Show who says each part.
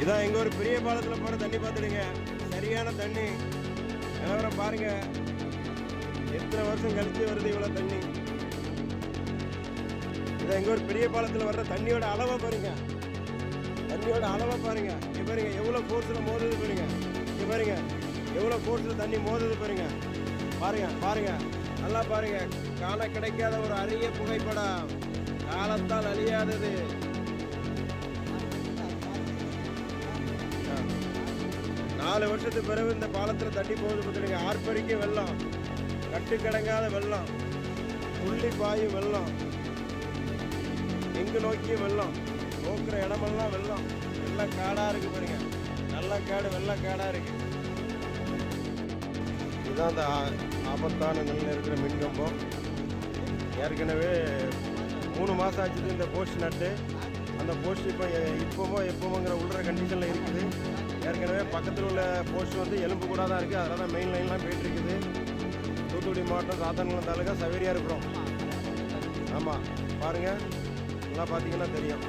Speaker 1: இதான் எங்கள் ஒரு பெரிய பாலத்தில் போகிற தண்ணி பார்த்துடுங்க. சரியான தண்ணி நிலவரம் பாருங்க. எத்தனை வருஷம் கழிச்சு வருது இவ்வளோ தண்ணி. இதான் எங்கள் ஒரு பெரிய பாலத்தில் வர்ற தண்ணியோட அளவை பாருங்க. தண்ணியோட அளவை பாருங்க. இங்கே பாருங்க எவ்வளோ ஃபோர்ஸில் மோதுது பாருங்க. இங்கே பாருங்க எவ்வளோ ஃபோர்ஸில் தண்ணி மோதுது பாருங்க. பாருங்க பாருங்க நல்லா பாருங்க. காண கிடைக்காத ஒரு அரிய புகைப்படம், காலத்தால் அழியாதது. 4 வருஷத்துக்கு பிறகு இந்த பாலத்தில் தண்ணி போகுது பார்த்துடுங்க. ஆர்ப்பரிக்க வெள்ளம், கட்டுக்கடங்காத வெள்ளம், புள்ளி பாயும் வெள்ளம், எங்கு நோக்கிய வெள்ளம், நோக்கிற இடமெல்லாம் வெள்ளம். வெள்ளை காடாக இருக்குது பாருங்க. நல்ல காடு, வெள்ளை காடாக இருக்குது. இதுதான் அந்த ஆபத்தான நிலையில் இருக்கிற மின்கம்பம். ஏற்கனவே 3 மாதம் ஆச்சுது இந்த போஸ்ட் நட்டு. அந்த போஸ்ட் இப்போமோ எப்போமோங்கிற உள்ள கண்டிஷனில் இருக்குது. ஏற்கனவே பக்கத்தில் உள்ள போஸ்ட் வந்து எலும்பு கூட தான் இருக்குது. அதில் தான் மெயின் லைன்லாம் போயிட்டுருக்குது. தூத்துக்குடி மாவட்டம் சாத்தான்குளம் தாலுக்கா சவேரியா இருக்கிறோம். ஆமாம் பாருங்கள், நல்லா பார்த்தீங்கன்னா தெரியும்.